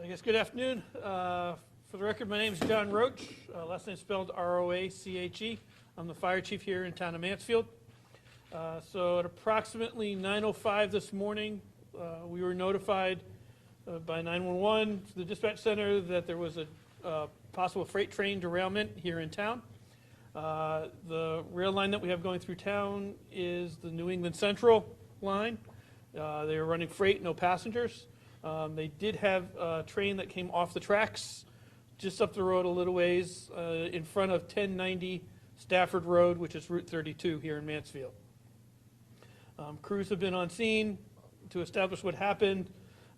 So I guess good afternoon. For the record, my name is John Roach. Last name spelled R-O-A-C-H-E. I'm the fire chief here in town of Mansfield. So at approximately 9:05 this morning, we were notified by 911 to the dispatch center that there was a possible freight train derailment here in town. The rail line that we have going through town is the New England Central line. They were running freight, no passengers. They did have a train that came off the tracks just up the road a little ways in front of 1090 Stafford Road, which is Route 32 here in Mansfield. Crews have been on scene to establish what happened.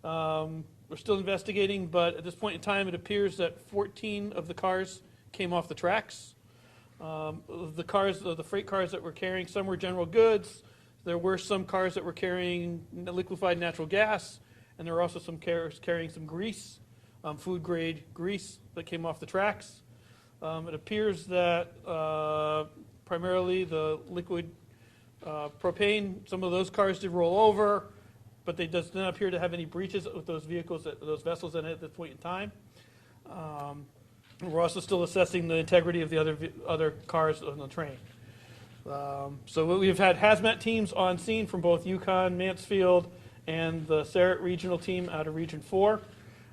We're still investigating, but at this point in time, it appears that 14 of the cars came off the tracks. The freight cars that were carrying, some were general goods. There were some cars that were carrying liquefied natural gas, and there were also some cars carrying some grease, food-grade grease that came off the tracks. It appears that primarily the liquid propane, some of those cars did roll over, but they does not appear to have any breaches with those vehicles, those vessels in it at this point in time. We're also still assessing the integrity of the other cars on the train. So we've had hazmat teams on scene from both Yukon, Mansfield, and the Sarrett regional team out of Region 4.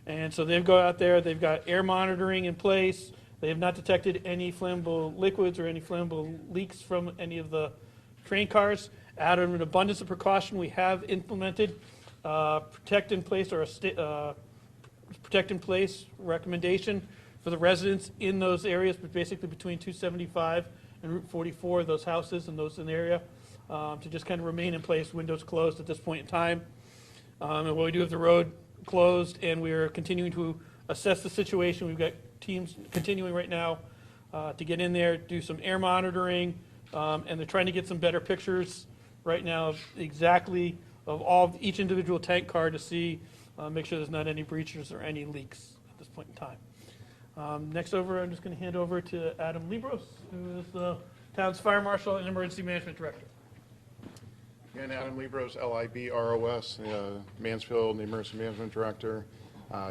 And so they've gone out there, they've got air monitoring in place. They have not detected any flammable liquids or any flammable leaks from any of the train cars. Out of an abundance of precaution, we have implemented protect in place recommendation for the residents in those areas, but basically between 275 and Route 44, those houses and those in the area, to just kind of remain in place, windows closed at this point in time. And what we do with the road closed, and we are continuing to assess the situation. We've got teams continuing right now to get in there, do some air monitoring, and they're trying to get some better pictures right now of exactly of each individual tank car to see, make sure there's not any breaches or any leaks at this point in time. Next over, I'm just going to hand over to Adam Libros, who is the town's fire marshal and emergency management director. Again, Adam Libros, L-I-B-R-O-S, Mansfield, the emergency management director,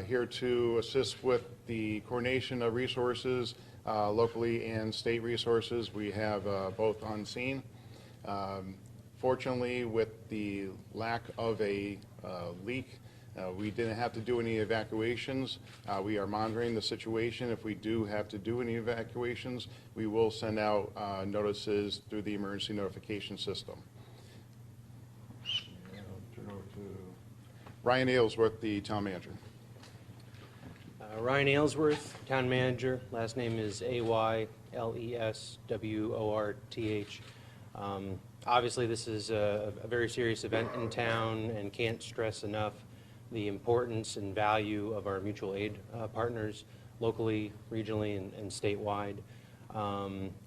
here to assist with the coordination of resources, locally and state resources. We have both on scene. Fortunately, with the lack of a leak, we didn't have to do any evacuations. We are monitoring the situation. If we do have to do any evacuations, we will send out notices through the emergency notification system. Turn over to Ryan Aylesworth, the town manager. Ryan Aylesworth, town manager. Last name is Aylesworth. Obviously, this is a very serious event in town, and can't stress enough the importance and value of our mutual aid partners locally, regionally, and statewide.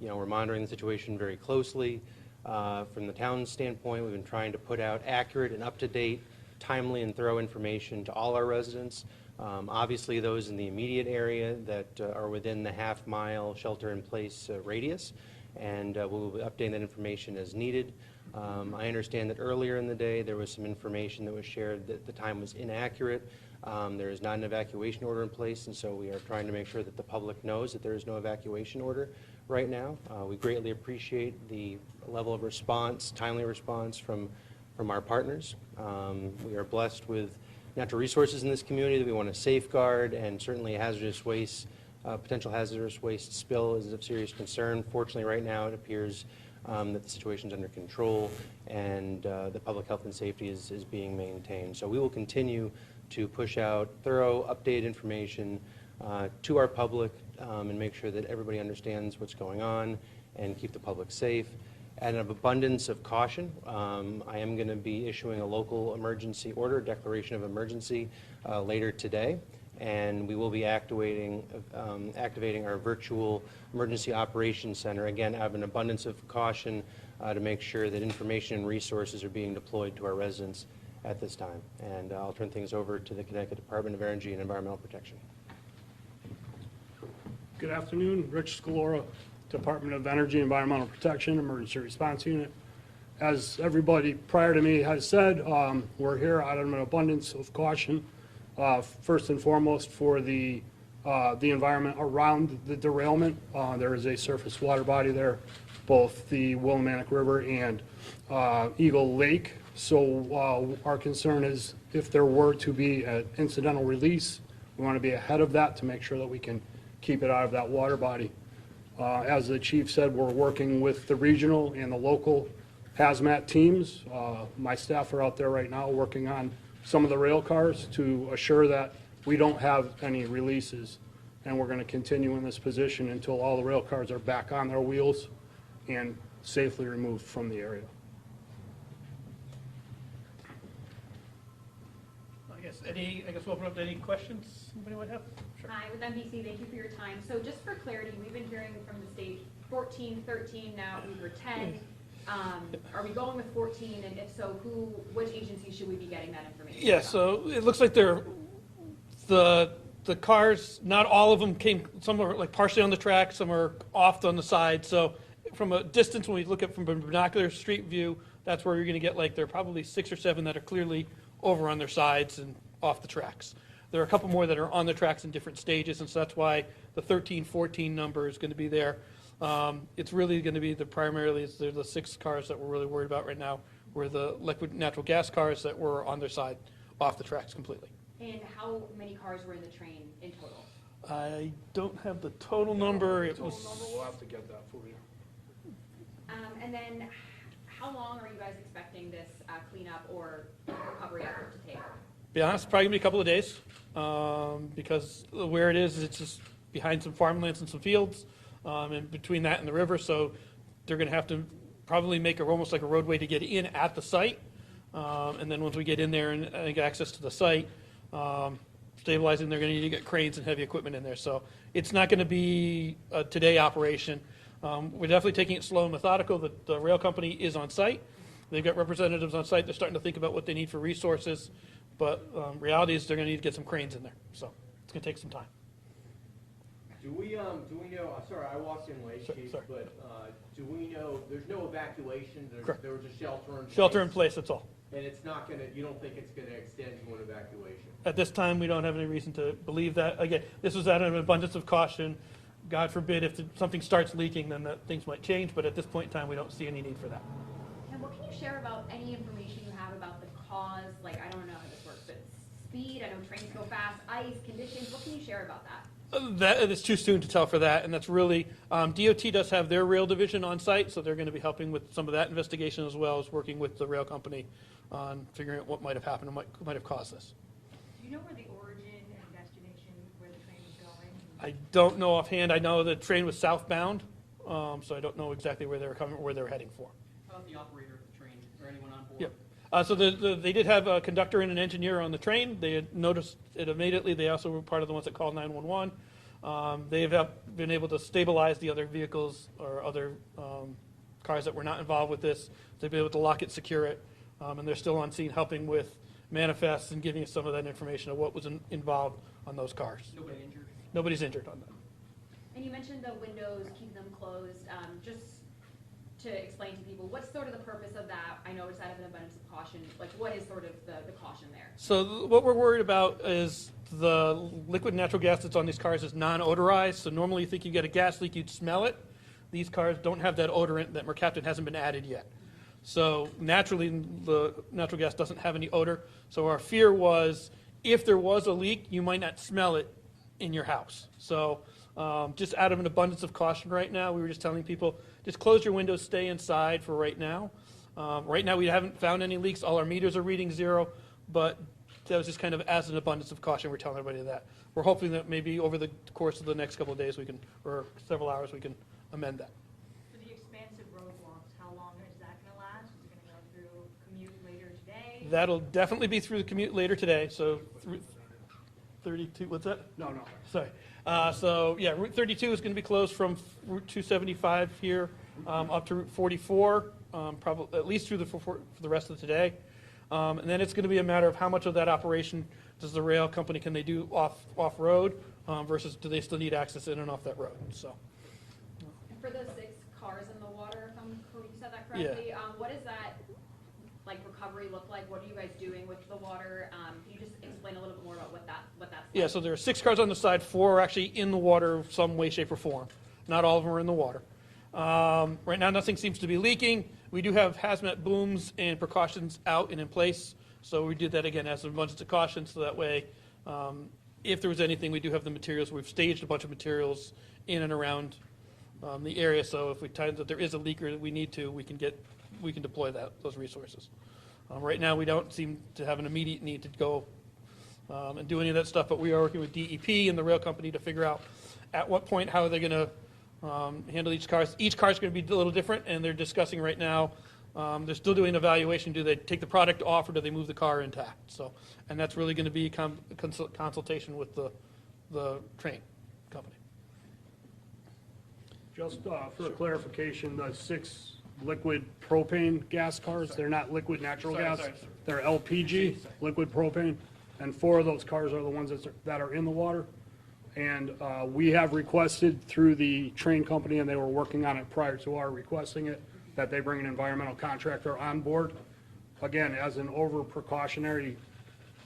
We're monitoring the situation very closely. From the town's standpoint, we've been trying to put out accurate and up-to-date, timely and thorough information to all our residents. Obviously, those in the immediate area that are within the half-mile shelter-in-place radius, and we'll be updating that information as needed. I understand that earlier in the day there was some information that was shared that the time was inaccurate. There is not an evacuation order in place, and so we are trying to make sure that the public knows that there is no evacuation order right now. We greatly appreciate the level of response, timely response from our partners. We are blessed with natural resources in this community that we want to safeguard, and certainly hazardous waste, potential hazardous waste spill is of serious concern. Fortunately, right now it appears that the situation is under control, and the public health and safety is being maintained. So we will continue to push out thorough, updated information to our public and make sure that everybody understands what's going on and keep the public safe. Out of abundance of caution, I am going to be issuing a local emergency order, declaration of emergency, later today, and we will be activating our virtual emergency operations center, again, out of an abundance of caution to make sure that information and resources are being deployed to our residents at this time. And I'll turn things over to the Connecticut Department of Energy and Environmental Protection. Good afternoon, Rich Scalora, Department of Energy and Environmental Protection, Emergency Response Unit. As everybody prior to me has said, we're here out of an abundance of caution. First and foremost, for the environment around the derailment, there is a surface water body there, both the Willimantic River and Eagle Lake. So our concern is if there were to be an incidental release, we want to be ahead of that to make sure that we can keep it out of that water body. As the chief said, we're working with the regional and the local hazmat teams. My staff are out there right now working on some of the rail cars to assure that we don't have any releases. And we're going to continue in this position until all the rail cars are back on their wheels and safely removed from the area. I guess we'll open up to any questions anybody might have. Sure. Hi, with NBC, thank you for your time. So just for clarity, we've been hearing from the state 14, 13, now we were 10. Are we going with 14, and if so, which agency should we be getting that information Yeah, from? so it looks like the cars, not all of them came, some are like partially on the track, some are off on the side. So from a distance, when we look at from a binocular street view, that's where you're going to get like, there are probably 6 or 7 that are clearly over on their sides and off the tracks. There are a couple more that are on the tracks in different stages, and so that's why the 13, 14 number is going to be there. It's really going to be primarily they're the 6 cars that we're really worried about right now, were the liquid natural gas cars that were on their side, off the tracks completely. And how many cars were in the train in total? I don't have the total number. It Total was, number, we'll have to get that for you. And then how long are you guys expecting this cleanup or recovery effort to take? be honest, probably gonna be a couple of days, because where it is, it's just behind some farmlands and some fields, and between that and the river, so they're gonna have to probably make almost like a roadway to get in at the site, and then once we get in there and get access to the site, stabilizing, they're gonna need to get cranes and heavy equipment in there, so it's not gonna be a today operation. We're definitely taking it slow and methodical. The rail company is on site. They've got representatives on site. They're starting to think about what they need for resources. But reality is they're going to need to get some cranes in there. So it's going to take some time. Do we know, sorry, I walked in late, Sorry, Chief, sorry. but do we know, there's no evacuation, Correct. there was a shelter in place? Shelter in place, that's all. And it's not gonna, you don't think it's gonna extend to an evacuation? At this time, we don't have any reason to believe that. Again, this was out of an abundance of caution. God forbid if something starts leaking, then things might change. But at this point in time, we don't see any need for that. And what can you share about any information you have about the cause? Like, I don't know how this works, but speed, I know trains go fast, ice, conditions, what can you share about that? That it's too soon to tell for that, and that's really DOT does have their rail division on site, so they're going to be helping with some of that investigation as well as working with the rail company on figuring out what might have happened and what might have caused this. Do you know where the origin and destination, where the train was going? I don't know offhand. I know the train was southbound, so I don't know exactly where they were coming, where they were heading for. How about the operator of the train or anyone on board? Yep. So they did have a conductor and an engineer on the train. They had noticed it immediately. They also were part of the ones that called 911. They have been able to stabilize the other vehicles or other cars that were not involved with this. They've been able to lock it, secure it, and they're still on scene helping with manifests and giving us some of that information of what was involved on those cars. Nobody injured? Nobody's injured on that. And you mentioned the windows, keep them closed. Just to explain to people, what's sort of the purpose of that? I know it's out of an abundance of caution. Like, what is sort of the caution there? So what we're worried about is the liquid natural gas that's on these cars is non-odorized. So normally you think you get a gas leak, you'd smell it. These cars don't have that odorant. That mercaptan hasn't been added yet. So naturally the natural gas doesn't have any odor. So our fear was if there was a leak, you might not smell it in your house. So just out of an abundance of caution right now, we were just telling people, just close your windows, stay inside for right now. Right now we haven't found any leaks. All our meters are reading 0, but that was just kind of as an abundance of caution. We're telling everybody that. We're hoping that maybe over the course of the next couple of days we can, or several hours, we can amend that. For the expansive roadblocks, how long is that going to last? Is it going to go through commute later today? That'll definitely be through the commute later today, so 32, what's that? No. Sorry. So, yeah, Route 32 is going to be closed from Route 275 here up to Route 44, probably at least through for the rest of today. And then it's going to be a matter of how much of that operation does the rail company, can they do off-road versus do they still need access in and off that road, so. And for those 6 cars in the water, if you said that correctly, what does that like recovery look like? What are you guys doing with the water? Can you just explain explain a little bit more about what that's like? Yeah, so there are 6 cars on the side, 4 are actually in the water some way, shape, or form. Not all of them are in the water. Right now, nothing seems to be leaking. We do have hazmat booms and precautions out and in place. So we did that again as a bunch of caution, so that way, if there was anything, we do have the materials. We've staged a bunch of materials in and around the area, so if we find that there is a leak or that we need to, we can deploy those resources. Right now, we don't seem to have an immediate need to go and do any of that stuff, but we are working with DEP and the rail company to figure out at what point, how they're going to handle each car. Each car is going to be a little different, and they're discussing right now. They're still doing evaluation. Do they take the product off, or do they move the car intact? So, and that's really going to be consultation with the train company. Just for clarification, the 6 liquid propane gas cars, they're not liquid natural gas. Sorry. They're LPG, liquid propane, and 4 of those cars are the ones that are in the water. And we have requested through the train company, and they were working on it prior to our requesting it, that they bring an environmental contractor on board, again, as an over precautionary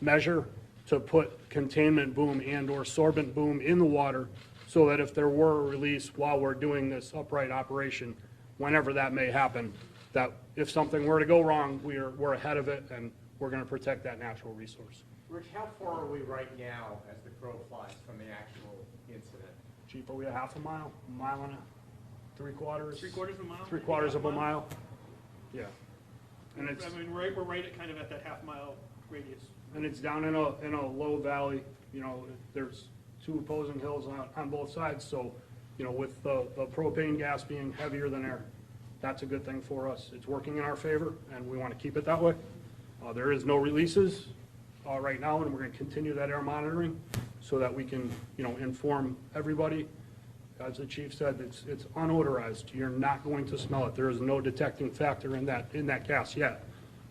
measure to put containment boom and/or sorbent boom in the water, so that if there were a release while we're doing this upright operation, whenever that may happen, that if something were to go wrong, we're ahead of it, and we're going to protect that natural resource. Rich, how far are we right now as the crow flies from the actual incident? Chief, are we a half a mile and a 3/4? 3/4 of a mile? 3/4 of a mile? Yeah. And it's, I mean, we're right at kind of at that half-mile radius. and it's down in a low valley, you know, there's 2 opposing hills on both sides, so, you know, with the propane gas being heavier than air, that's a good thing for us. It's working in our favor, and we want to keep it that way. There is no releases right now, and we're going to continue that air monitoring so that we can, you know, inform everybody. As the chief said, it's unodorized. You're not going to smell it. There is no detecting factor in that gas yet.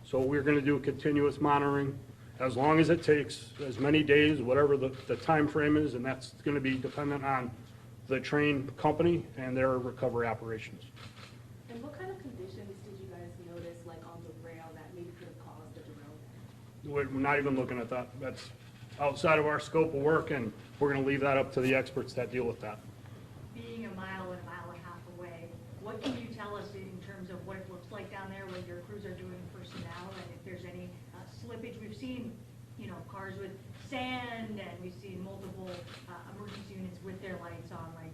So we're going to do continuous monitoring as long as it takes, as many days, whatever the time frame is, and that's going to be dependent on the train company and their recovery operations. And what kind of conditions did you guys notice, like on the rail, that maybe could have caused the derailment? We're not even looking at that. That's outside of our scope of work, and we're going to leave that up to the experts that deal with that. Being a mile and a half away, what can you tell us in terms of what it looks like down there, what your crews are doing personnel, and if there's any slippage? We've seen, you know, cars with sand, and we've seen multiple emergency units with their lights on, like,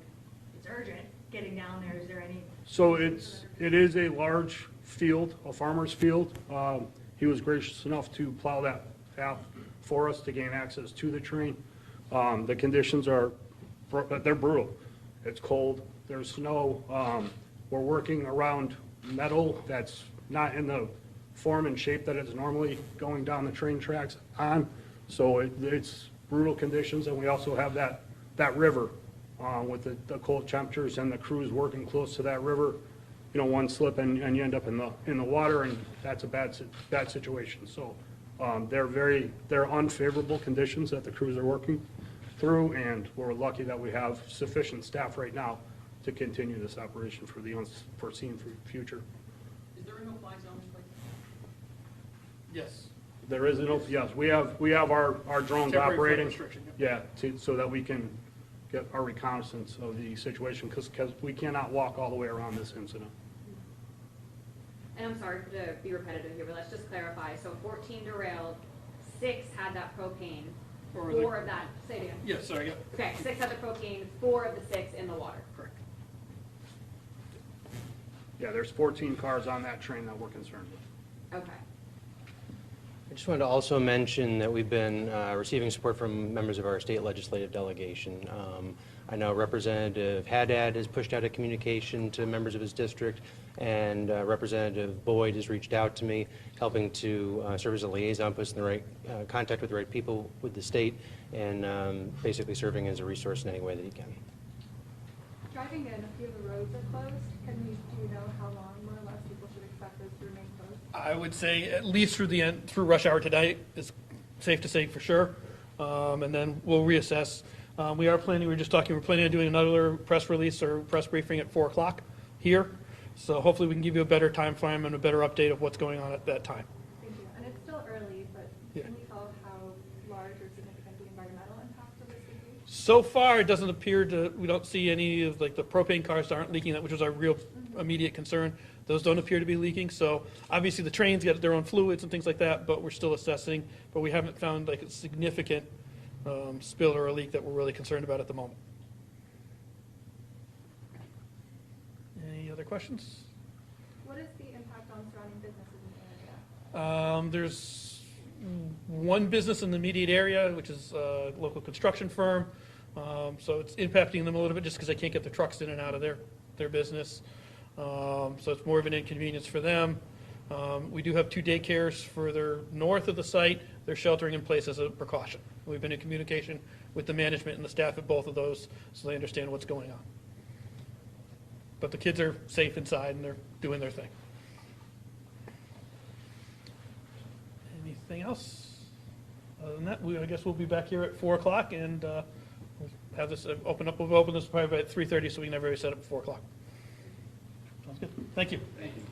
it's urgent getting down there. Is there any? So it is a large field, a farmer's field. He was gracious enough to plow that path for us to gain access to the train. The conditions are, they're brutal. It's cold, there's snow. We're working around metal that's not in the form and shape that it's normally going down the train tracks on. So it's brutal conditions, and we also have that river with the cold temperatures and the crews working close to that river. You know, one slip and you end up in the water, and that's a bad situation. So they're unfavorable conditions that the crews are working through, and we're lucky that we have sufficient staff right now to continue this operation for the unforeseen future. Is there a no-fly zone right Yes. There is yes, we have our drones Temporary flight operating. restriction, Yeah, so that we can get our reconnaissance of the situation, because we cannot walk all the way around this incident. And I'm sorry to be repetitive here, but let's just clarify. So 14 derailed, 6 had that propane, Or 4 of that, say it again. Yes, sorry, yeah. Okay, 6 had the propane, 4 of the 6 in the water. Correct. Yeah, there's 14 cars on that train that we're concerned with. Okay. I just wanted to also mention that we've been receiving support from members of our state legislative delegation. I know Representative Haddad has pushed out a communication to members of his district, and Representative Boyd has reached out to me, helping to serve as a liaison, put us in the right contact with the right people with the state, and basically serving as a resource in any way that he can. Driving in, a few of the roads are closed. Do you know how long, more or less, people should expect those to remain closed? I would say at least through rush hour tonight is safe to say for sure. And then we'll reassess. We're planning on doing another press release or press briefing at 4 o'clock here. So hopefully we can give you a better time frame and a better update of what's going on at that time. Thank you. And it's still early, but Yeah. can we tell how large or So far, it doesn't appear to, we don't see any of, like, the propane cars aren't leaking, that which was our real immediate concern. Those don't appear to be leaking, so obviously the trains get their own fluids and things like that, but we're still assessing. But we haven't found like a significant spill or a leak that we're really concerned about at the moment. Any other questions? What is the impact on surrounding businesses in the area? There's one business in the immediate area, which is a local construction firm. So it's impacting them a little bit just because they can't get their trucks in and out of their business. So it's more of an inconvenience for them. We do have 2 daycares further north of the site. They're sheltering in place as a precaution. We've been in communication with the management and the staff at both of those so they understand what's going on. But the kids are safe inside and they're doing their thing. Anything else? Other than that, I guess we'll be back here at 4 o'clock and we'll have this open up. We'll open this probably at 3:30 so we can have everybody set up at 4 o'clock. Sounds good. Thank you. Thank you.